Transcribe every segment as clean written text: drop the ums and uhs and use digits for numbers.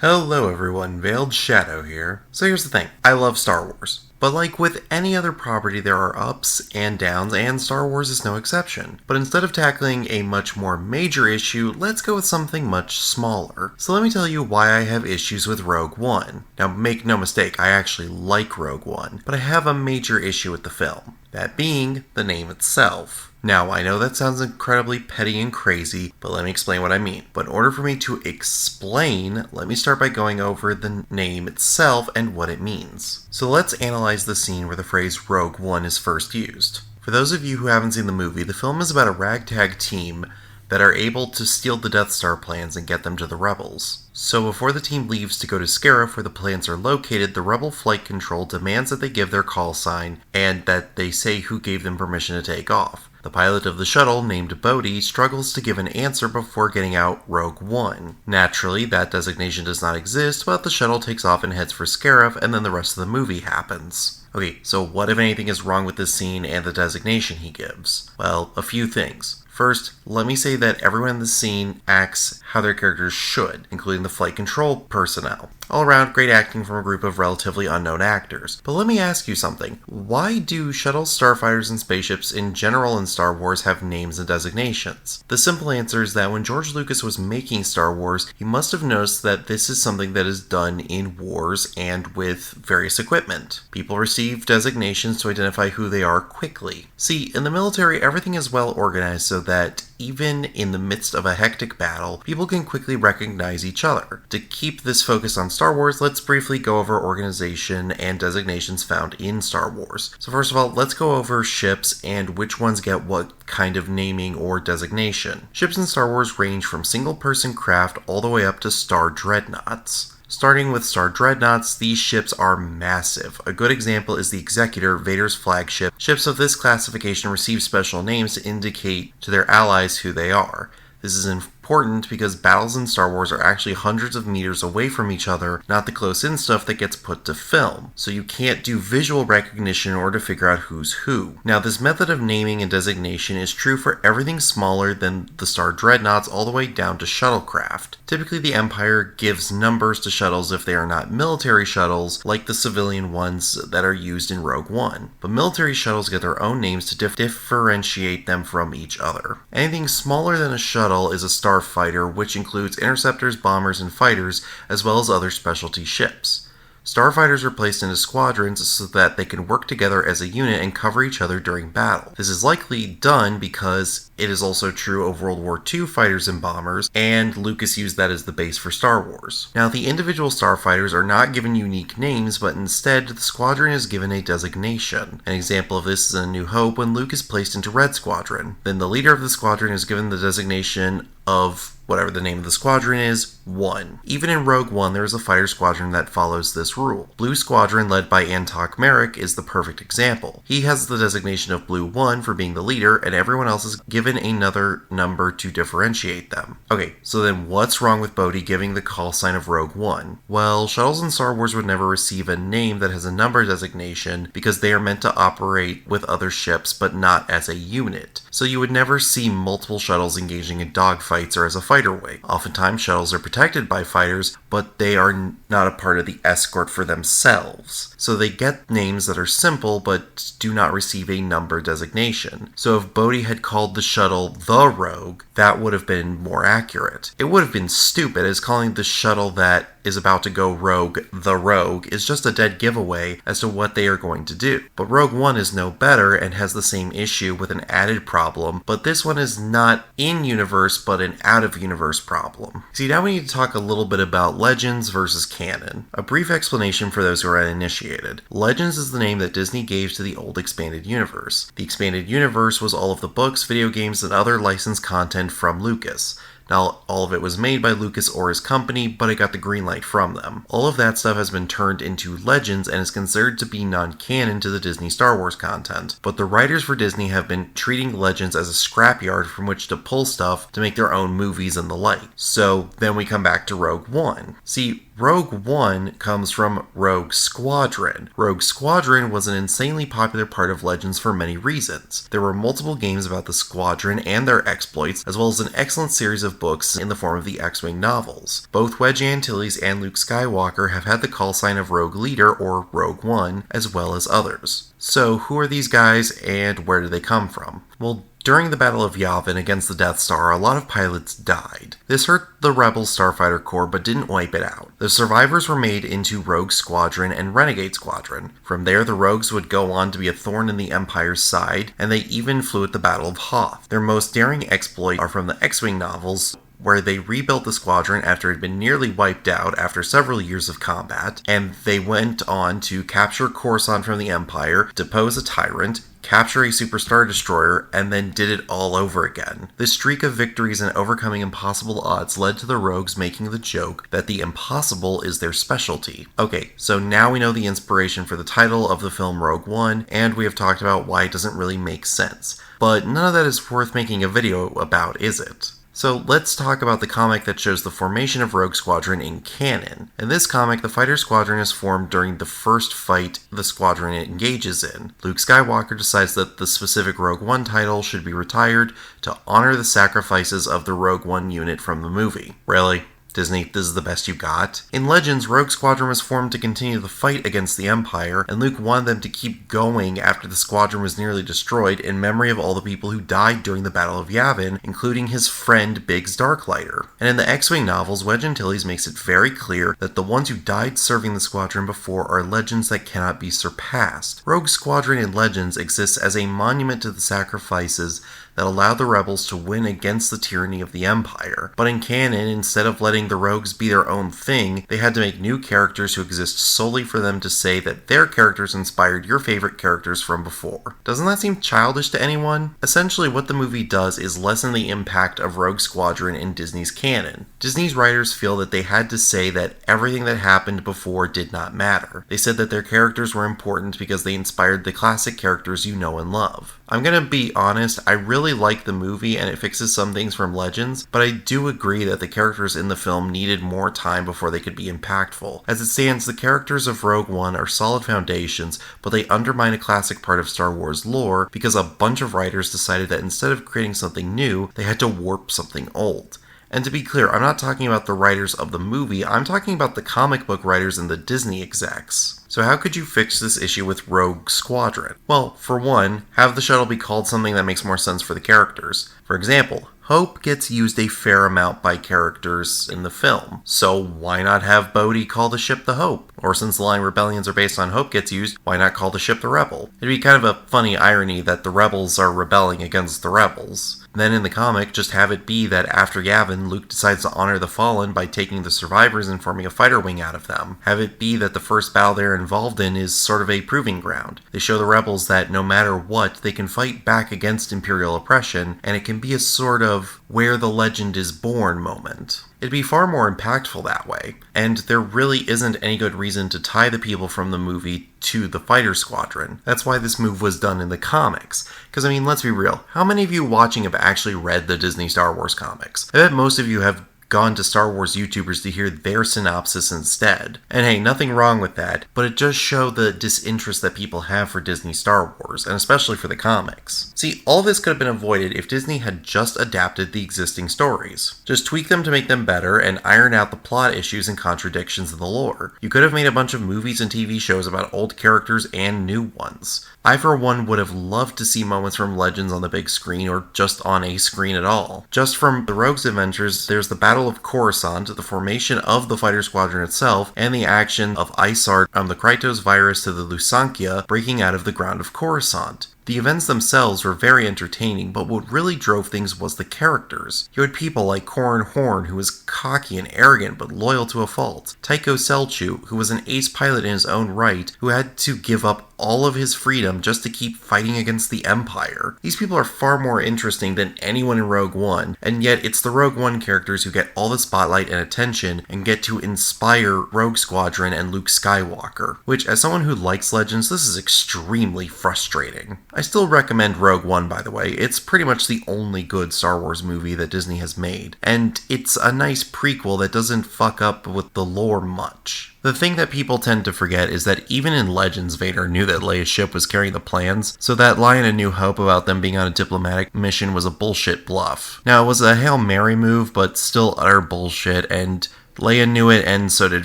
Hello everyone, Veiled Shadow here. So here's the thing, I love Star Wars. But like with any other property, there are ups and downs, and Star Wars is no exception. But instead of tackling a much more major issue, let's go with something much smaller. So let me tell you why I have issues with Rogue One. Now make no mistake, I actually like Rogue One, but I have a major issue with the film. That being the name itself. Now, I know that sounds incredibly petty and crazy, but let me explain what I mean. But in order for me to explain, let me start by going over the name itself and what it means. So let's analyze the scene where the phrase Rogue One is first used. For those of you who haven't seen the movie, the film is about a ragtag team that are able to steal the Death Star plans and get them to the rebels. So before the team leaves to go to Scarif where the plans are located, the rebel flight control demands that they give their call sign and that they say who gave them permission to take off. The pilot of the shuttle, named Bodhi, struggles to give an answer before getting out Rogue One. Naturally, that designation does not exist, but the shuttle takes off and heads for Scarif, and then the rest of the movie happens. Okay, so what if anything is wrong with this scene and the designation he gives? Well, a few things. First, let me say that everyone in the scene acts how their characters should, including the flight control personnel. All around, great acting from a group of relatively unknown actors. But let me ask you something. Why do shuttles, starfighters, and spaceships in general in Star Wars have names and designations? The simple answer is that when George Lucas was making Star Wars, he must have noticed that this is something that is done in wars and with various equipment. People receive designations to identify who they are quickly. See, in the military, everything is well organized so that even in the midst of a hectic battle, people can quickly recognize each other. To keep this focus on Star Wars, let's briefly go over organization and designations found in Star Wars. So first of all, let's go over ships and which ones get what kind of naming or designation. Ships in Star Wars range from single-person craft all the way up to Star Dreadnoughts. Starting with Star Dreadnoughts, these ships are massive. A good example is the Executor, Vader's flagship. Ships of this classification receive special names to indicate to their allies who they are. This is important because battles in Star Wars are actually hundreds of meters away from each other, not the close-in stuff that gets put to film. So you can't do visual recognition in order to figure out who's who. Now, this method of naming and designation is true for everything smaller than the Star Dreadnoughts all the way down to shuttlecraft. Typically, the Empire gives numbers to shuttles if they are not military shuttles, like the civilian ones that are used in Rogue One. But military shuttles get their own names to differentiate them from each other. Anything smaller than a shuttle is a starfighter, which includes interceptors, bombers, and fighters, as well as other specialty ships. Starfighters are placed into squadrons so that they can work together as a unit and cover each other during battle. This is likely done because it is also true of World War II fighters and bombers, and Lucas used that as the base for Star Wars. Now, the individual starfighters are not given unique names, but instead the squadron is given a designation. An example of this is in A New Hope when Luke is placed into Red Squadron. Then the leader of the squadron is given the designation of whatever the name of the squadron is, 1. Even in Rogue One, there is a fighter squadron that follows this rule. Blue Squadron, led by Antok Merrick, is the perfect example. He has the designation of Blue 1 for being the leader, and everyone else is given another number to differentiate them. Okay, so then what's wrong with Bodhi giving the call sign of Rogue One? Well, shuttles in Star Wars would never receive a name that has a number designation because they are meant to operate with other ships, but not as a unit. So you would never see multiple shuttles engaging in dogfights or as a fighter wing. Oftentimes, shuttles are protected by fighters, but they are not a part of the escort for themselves. So they get names that are simple, but do not receive a number designation. So if Bodhi had called the shuttle the Rogue, that would have been more accurate. It would have been stupid, as calling the shuttle that is about to go rogue the Rogue is just a dead giveaway as to what they are going to do. But Rogue One is no better and has the same issue with an added problem, but this one is not in-universe but an out-of-universe problem. See, now we need to talk a little bit about Legends versus canon. A brief explanation for those who are uninitiated. Legends is the name that Disney gave to the old expanded universe. The expanded universe was all of the books, video games, and other licensed content from Lucas. Now, all of it was made by Lucas or his company, but it got the green light from them. All of that stuff has been turned into Legends and is considered to be non-canon to the Disney Star Wars content. But the writers for Disney have been treating Legends as a scrapyard from which to pull stuff to make their own movies and the like. So then we come back to Rogue One. See, Rogue One comes from Rogue Squadron. Rogue Squadron was an insanely popular part of Legends for many reasons. There were multiple games about the squadron and their exploits, as well as an excellent series of of books in the form of the X-Wing novels. Both Wedge Antilles and Luke Skywalker have had the call sign of Rogue Leader or Rogue One, as well as others. So who are these guys and where do they come from? Well, during the Battle of Yavin against the Death Star, a lot of pilots died. This hurt the Rebel Starfighter Corps but didn't wipe it out. The survivors were made into Rogue Squadron and Renegade Squadron. From there, the Rogues would go on to be a thorn in the Empire's side, and they even flew at the Battle of Hoth. Their most daring exploit are from the X-Wing novels, where they rebuilt the squadron after it had been nearly wiped out after several years of combat, and they went on to capture Coruscant from the Empire, depose a tyrant, capture a superstar destroyer, and then did it all over again. This streak of victories and overcoming impossible odds led to the Rogues making the joke that the impossible is their specialty. Okay, so now we know the inspiration for the title of the film Rogue One, and we have talked about why it doesn't really make sense. But none of that is worth making a video about, is it? So let's talk about the comic that shows the formation of Rogue Squadron in canon. In this comic, the fighter squadron is formed during the first fight the squadron engages in. Luke Skywalker decides that the specific Rogue One title should be retired to honor the sacrifices of the Rogue One unit from the movie. Really? Disney, this is the best you got? In Legends, Rogue Squadron was formed to continue the fight against the Empire, and Luke wanted them to keep going after the squadron was nearly destroyed in memory of all the people who died during the Battle of Yavin, including his friend Biggs Darklighter. And in the X-Wing novels, Wedge Antilles makes it very clear that the ones who died serving the squadron before are legends that cannot be surpassed. Rogue Squadron in Legends exists as a monument to the sacrifices that allowed the rebels to win against the tyranny of the Empire. But in canon, instead of letting the rogues be their own thing, they had to make new characters who exist solely for them to say that their characters inspired your favorite characters from before. Doesn't that seem childish to anyone? Essentially, what the movie does is lessen the impact of Rogue Squadron in Disney's canon. Disney's writers feel that they had to say that everything that happened before did not matter. They said that their characters were important because they inspired the classic characters you know and love. I'm gonna be honest, I really like the movie and it fixes some things from Legends, but I do agree that the characters in the film needed more time before they could be impactful. As it stands, the characters of Rogue One are solid foundations, but they undermine a classic part of Star Wars lore because a bunch of writers decided that instead of creating something new, they had to warp something old. And to be clear, I'm not talking about the writers of the movie, I'm talking about the comic book writers and the Disney execs. So how could you fix this issue with Rogue Squadron? Well, for one, have the shuttle be called something that makes more sense for the characters. For example, Hope gets used a fair amount by characters in the film, so why not have Bodhi call the ship the Hope? Or since the line Rebellions are based on Hope gets used, why not call the ship the Rebel? It'd be kind of a funny irony that the Rebels are rebelling against the Rebels. Then in the comic, just have it be that after Yavin, Luke decides to honor the Fallen by taking the survivors and forming a fighter wing out of them. Have it be that the first battle they're involved in is sort of a proving ground. They show the rebels that no matter what, they can fight back against Imperial oppression, and it can be a sort of where the legend is born moment. It'd be far more impactful that way, and there really isn't any good reason to tie the people from the movie to the fighter squadron. That's why this move was done in the comics. Because, I mean, let's be real, how many of you watching have actually read the Disney Star Wars comics? I bet most of you have gone to Star Wars YouTubers to hear their synopsis instead. And hey, nothing wrong with that, but it does show the disinterest that people have for Disney Star Wars, and especially for the comics. See, all this could have been avoided if Disney had just adapted the existing stories. Just tweak them to make them better and iron out the plot issues and contradictions in the lore. You could have made a bunch of movies and TV shows about old characters and new ones. I, for one, would have loved to see moments from Legends on the big screen or just on a screen at all. Just from the Rogues Adventures, there's the Battle of Coruscant, the formation of the fighter squadron itself, and the action of Isard from the Krytos virus to the Lusankya breaking out of the ground of Coruscant. The events themselves were very entertaining, but what really drove things was the characters. You had people like Corran Horn, who was cocky and arrogant but loyal to a fault. Tycho Selchu, who was an ace pilot in his own right, who had to give up all of his freedom just to keep fighting against the Empire. These people are far more interesting than anyone in Rogue One, and yet it's the Rogue One characters who get all the spotlight and attention and get to inspire Rogue Squadron and Luke Skywalker. Which, as someone who likes Legends, this is extremely frustrating. I still recommend Rogue One, by the way. It's pretty much the only good Star Wars movie that Disney has made, and it's a nice prequel that doesn't fuck up with the lore much. The thing that people tend to forget is that even in Legends, Vader knew that Leia's ship was carrying the plans, so that lie in A New Hope about them being on a diplomatic mission was a bullshit bluff. Now, it was a Hail Mary move, but still utter bullshit, and Leia knew it, and so did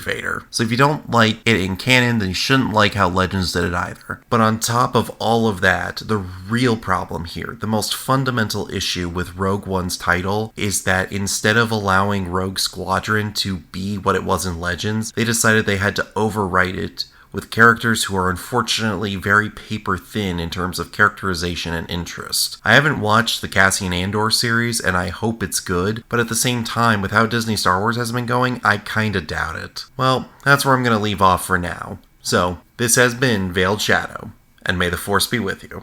Vader. So if you don't like it in canon, then you shouldn't like how Legends did it either. But on top of all of that, the real problem here, the most fundamental issue with Rogue One's title, is that instead of allowing Rogue Squadron to be what it was in Legends, they decided they had to overwrite it with characters who are unfortunately very paper thin in terms of characterization and interest. I haven't watched the Cassian Andor series, and I hope it's good, but at the same time, with how Disney Star Wars has been going, I kinda doubt it. Well, that's where I'm gonna leave off for now. So, this has been Veiled Shadow, and may the Force be with you.